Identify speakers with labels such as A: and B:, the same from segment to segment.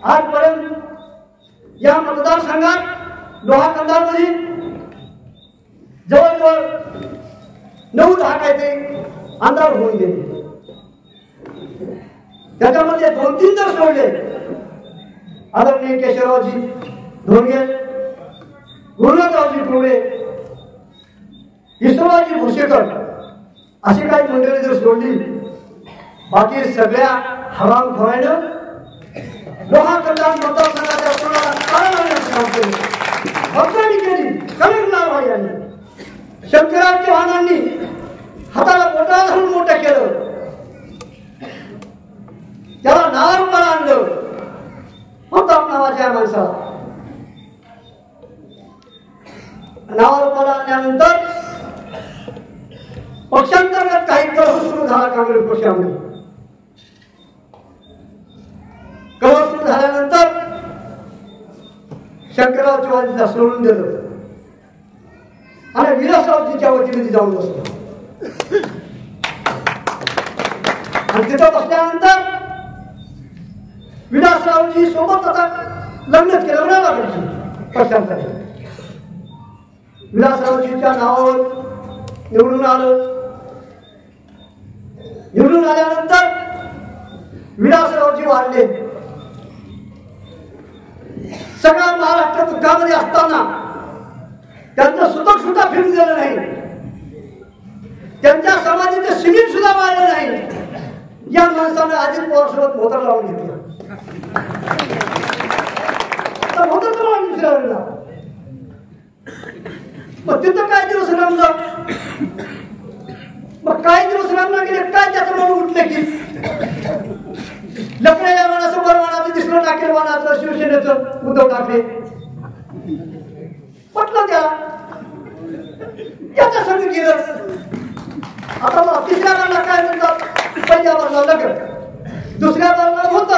A: आजपर्यंत या मतदारसंघात लोहा कंधारमध्ये जवळजवळ 9-10 काय ते आमदार होऊन गेले. त्याच्यामध्ये 2-3 जर सोडले, आदरणीय केशवरावजी धोंडगे, गुरुनाथरावजी कुरडे, ईश्वररावजी भोसेकर अशी काही मंडळी जर सोडली, बाकी सगळ्या हरामखोरानं लोहा कंधार मतदारसंघाच्या कोणाला काढण्याचं काम केलं, अडचणी केली. कलेक्टर यांनी, शंकरराव चव्हाणांनी हाताला बोटाला धरून मोठं केलं, त्याला नावारूपाला आणलं. प्रताप नावाच्या माणसाला नावारूपाला आणल्यानंतर पक्षांतर्गत काही कलह सुरू झाला काँग्रेस पक्षामध्ये. कलह सुरू झाल्यानंतर शंकरराव चव्हाणला सोडून दिलं आणि विलासरावजीच्या वतीने जाऊन बसलो. आणि तिथं बसल्यानंतर विलासरावजी सोबत आता लग्नच केलं म्हणाला पक्षांसाठी. विलासरावजीच्या नावावर निवडून आलं. निवडून आल्यानंतर विलासरावजी वाढले. सगळा महाराष्ट्र दुःखामध्ये असताना त्यांचं सुतक सुद्धा फिरून गेलं नाही, त्यांच्या समाधीचं सिमेंट सुद्धा वाढलं नाही. या माणसानं अजित पवारसोबत मोटर लावून घेतलं. मोटर लावून दुसऱ्या मग तिथं काय दिवस रमलं, मग काय दिवस रमला गेले, काय त्याचं म्हणून उठलं की लपड्या मानाचं बरवानाचं दिसलं, टाकेल वानाचं शिवसेनेचं उद्धव ठाकरे म्हटलं त्याच्या संग गेलं. आता मग तिसऱ्या बारला काय म्हणतात, पहिल्या बारला लग्न, दुसऱ्या बारला होतं,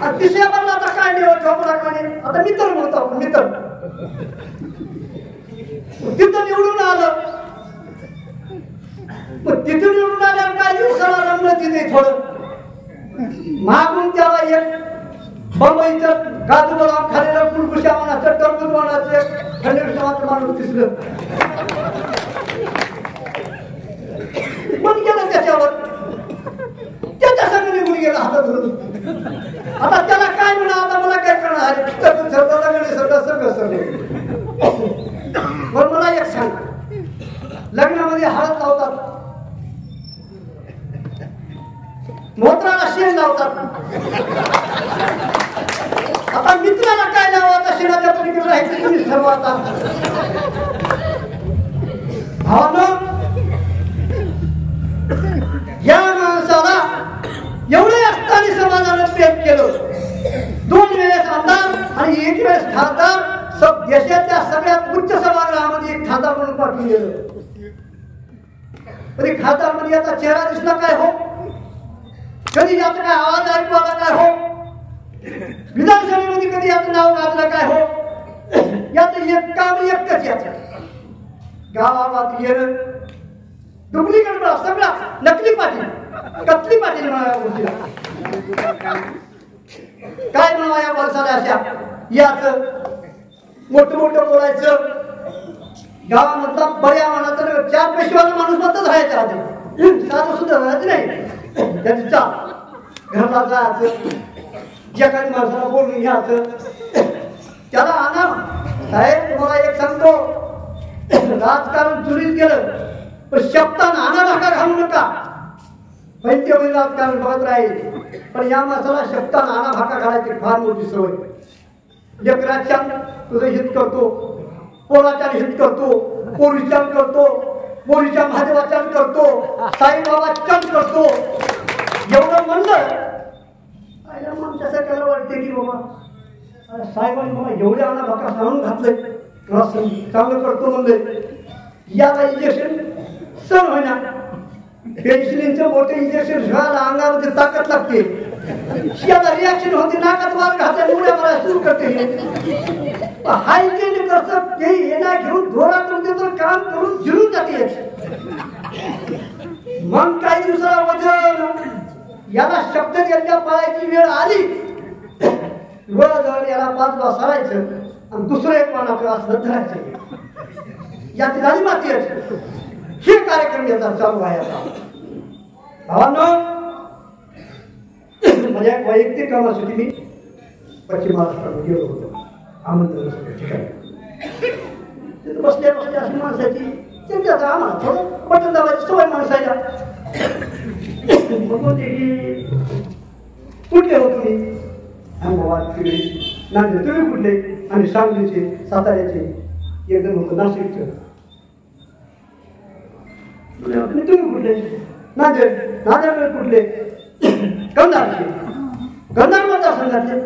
A: आणि तिसऱ्या बारला आता काय निवड ठोकराने आता मित्र म्हणतो आपण मित्र. तिथं निवडून आलं. मग तिथून निवडून आल्यावर काय दिवसाला रमलं तिथे थोडं. मागून त्याला एक बंबईचं काजू बदाम खालेलं कुलकुशा म्हणाचं टरबूज म्हणाचं खंडेश्वराचं माणूस दिसलं. पण गेलं त्याच्यावर, त्याच्या संग निघून गेला हातात धरून. आता त्याला काय म्हणा, आता मला काय करणार, पण मला एक सांग, लग्नामध्ये हळद लावतात, मोत्राला शेण लावतात, आता मित्राला काय लावतात, शेणाच्या पलीकडे राहायचं तुम्ही ठरवा. आता भावना या माणसाला एवढे असताना समाजानं प्रेम केलं. 2 वेळेस आमदार आणि 1 वेळेस खासदार, देशाच्या सगळ्यात उच्च सभागृहामध्ये एक खासदार म्हणून पाठवून गेलं. तरी खासदार मध्ये याचा चेहरा दिसला काय हो, कधी याचा काय आवाज ऐकू आला काय हो, विधानसभेमध्ये कधी याचं नाव गाजलं काय हो. याचं एक काम एकच, याचं गावात येणं, डुप्लिकेट सगळा नकली पाटील, कतली पाटील म्हणाला. काय म्हणावा या माणसाला, अशा याच मोठं मोठं बोलायचं. गावामधला बऱ्या म्हणाचं 4 पैशावाला माणूस म्हणतात राहायचा आधी, साधं सुद्धा राहायचं नाही. त्याची चा घरला जायचं, ज्या काही माणसाला बोलून घ्यायचं, त्याला आणा. साहेब तुम्हाला एक सांगतो, राजकारण चुरीत गेलं पण शब्दान आणा भाका घालू नका. पैसे होईल राजकारण बघत राहील, पण या माणसाला शब्दान आणा भाका घालायची फार मोठी सवय. लेकराच्या तुझं हित करतो, पोराच्या हित करतो, पोरीच्या करतो, पोरीच्या महादेवाच्या करतो, साईबाबाच्या करतो. एवढं म्हणलं त्याला वाटते की बाबा साहेबांनी मला एवढे आणा भाका सांगून घातलंय, चांगलं करतो म्हणलंय. याला इंजेक्शन सण होईना, पेन्सिलिनचं मोठे इंजेक्शन घ्यायला अंगामध्ये ताकद लागते, याला रिॲक्शन होते, नाकात वार घालता एवढ्या मला सुरू करते. हायजेनिक असं ते येण्या घेऊन धोरातून देतो, काम करून जिरून जाते. मग काही दिवसाला वजन याला शब्द त्यांच्या पायाची वेळ आली जवळ याला 5 वाजता सरायचं आणि दुसरं एक पान आपल्याला असं धरायचं. यात झाली माती हे कार्यक्रम याचा चालू आहे आता. भावांनो, माझ्या वैयक्तिक कामासाठी मी पश्चिम महाराष्ट्रात गेलो होतो आमंत्रण ठिकाणी. तिथे बसल्या बसल्या अशी माणसाची त्यांच्याचा आम्हाला थोडं बटन दाबायची सवय माणसाच्या. म्हणते की कुठले हो तुम्ही? आम्ही बाबा तिकडे नांदेड. तुम्ही कुठले? आम्ही सांगलीचे, साताऱ्याचे. एकदम होतं नाशिकचं. तुम्ही कुठले? नांदेड. नांदेड कुठले? गंधारचे. गंधार मतदारसंघातले.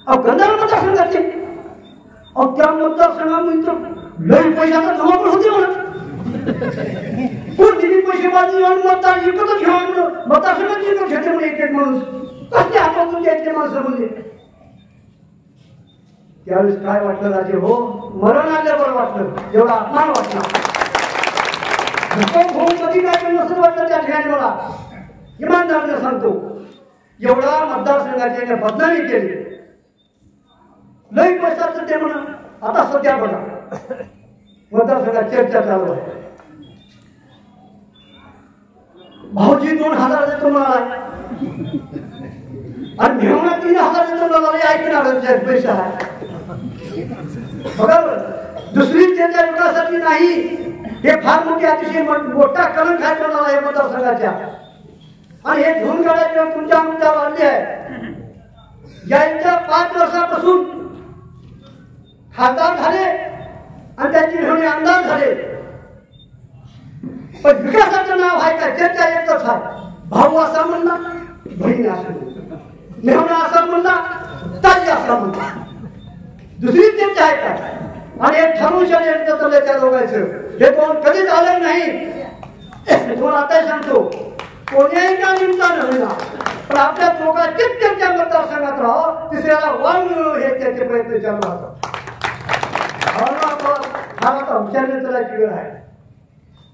A: गंधार मतदारसंघातले. त्या मतदारसंघामध्ये लई पैशाचा जमा पण होते म्हणून कोण दिली पैसे बाजू मतदार विकतच घ्यावा म्हणून मतदारसंघात विकत घेते म्हणून एक एक माणूस. कसले हातात तुमच्या इतके माणसं म्हणजे. त्यावेळेस काय वाटलं राजे हो, मरण आल्यावर वाटलं, एवढा अपमान वाटला. कधी काय केलं नसं वाटलं त्या ठिकाणी मला. इमानदारीने सांगतो, एवढा मतदारसंघाची बदनामी केली. लई पैशाचं ते म्हणून. आता सध्या बघा मतदारसंघात चर्चा चालू आहे. भाऊजी 2000 देतो म्हणाला आणि घेऊन 3000 देतो म्हणाला. ऐकणार पैसा आहे बघा. दुसरी त्यांच्या विकासाची नाही, हे फार मोठी अतिशय मोठा कलंक आहे म्हणाला या मतदारसंघाच्या. आणि हे धुवून काढायचे तुमच्या आमच्यावर आले आहे. यांच्या 5 वर्षापासून खासदार झाले आणि त्याची घेऊन आमदार झाले, पण विकासाचं नाव आहे का? चर्चा एकच आहे. भाऊ असा म्हणला, बहीण असं म्हणला, मेहणा असा म्हणला, ताजी असा म्हणला. दुसरी चर्चा आहे का? आणि हे ठरवून षडयंत्र चाललंय त्या दोघांचं. हे दोन कधीच आले नाही. तुम्हाला आता सांगतो, कोण्याही का निमित्तानं होईना, पण आपल्या दोघांचीच चर्चा मतदारसंघात राहावं, तिसऱ्याला वाढ हे त्याचे प्रयत्न चालू राहतात. हा आता हुशार नेतृत्वाची वेळ आहे.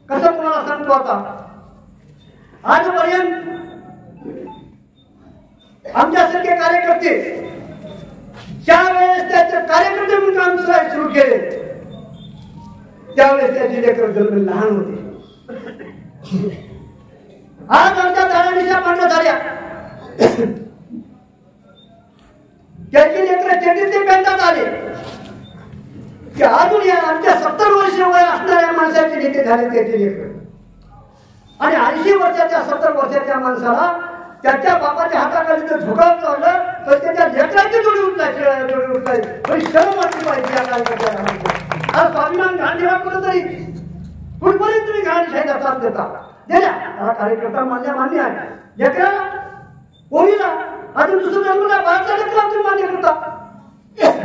A: कसं तुम्हाला सांगतो आता, आजपर्यंत आमच्यासारखे कार्यकर्ते ज्या वेळेस त्याचे कार्यकर्ते म्हणून काम सुरू केले, त्यावेळेस त्याची लेकरं जन्म लहान होते. आज आमच्या दारानिशा मांडण्यात झाल्या, त्याची लेकरं चेटीचे पेंटात आले की अजून या आमच्या 70 वर्ष वय असणाऱ्या माणसाचे नेते झाले त्याचे लेकर. आणि 80 वर्षाच्या 70 वर्षाच्या माणसाला त्याच्या बापाच्या हाताखाली जर झुकाव चाललं तर त्याच्या लेकराची जोडी उठलाय. शरम वाटली पाहिजे या कार्यकर्त्याला. आज स्वाभिमान गांधीला कुठेतरी कुठपर्यंत तुम्ही गांधीशाहीचा त्रास देता दिल्या. हा कार्यकर्ता मान्य आहे. लेकराला कोणीला अजून दुसरं जन्मला बाळाचा लेकरा तुम्ही मान्य करता,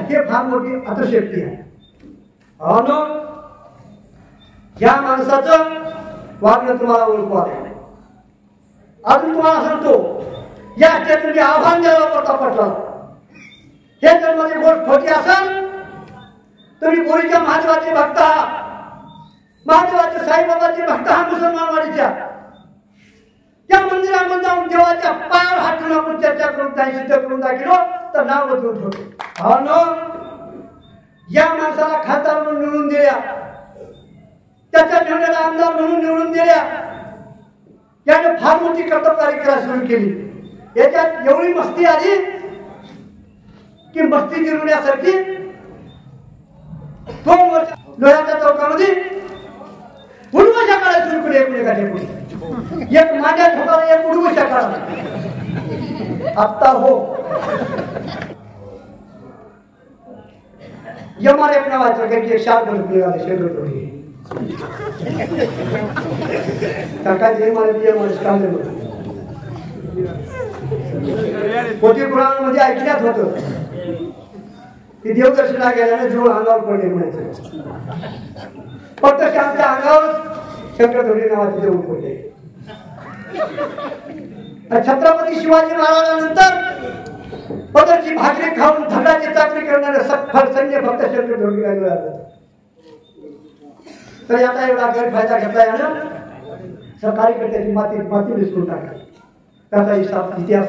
A: हे फार मोठी अतिशयोक्ती आहे. या माणसाचं वागणं तुम्हाला ओळखू आले. अजून तुम्हाला सांगतो, या क्षेत्राने आव्हान द्यावं प्रताप पाटलाला. हे जर माझी गोष्ट खोटी असेल, तुम्ही बोरीच्या महादेवाचे भक्त आहात, महादेवाचे साईबाबाचे भक्त आहात, मुसलमानवाडीच्या त्या मंदिरामध्ये जाऊन देवाच्या पायावर हात ठेवून आपण चर्चा करून काही सिद्ध करून दाखलो तर नाव बदलून ठेवतो. या माणसाला खासदार म्हणून निवडून दिल्या, त्याच्या निर्णयाला आमदार म्हणून निवडून दिल्या. त्याने फार मोठी कर्तबगारी करायला सुरू केली. याच्यात एवढी मस्ती आली की मस्ती जिरवण्यासाठी 2 वर्ष लोह्याच्या चौकामध्ये उडवशा काळा सुरू केली. एकमेकाच्या पुढे एक माझ्या ठोकाला एक उडवशा काळा. आत्ता हो एमआरएफ नावाचं काही एक शाळा निघाले शेतकरी पोथी पुराणामध्ये ऐकण्यात होतं की देवदर्शना गेल्याने जीव अंगावर पडले म्हणायचं. फक्त आमच्या अंगावर शंकरधोडी नावाचे देऊळ पडले. छत्रपती शिवाजी महाराजांनंतर पदरची भाकरी खाऊन धडाची चाकरी करणारे सफल सैन्य फक्त शंकरधोडीला मिळालं. तर आता एवढा गैरफायदा घेतलाय ना, सरकारी कर्त्याची माती विसरून टाकली. त्याचा हिसाब इतिहास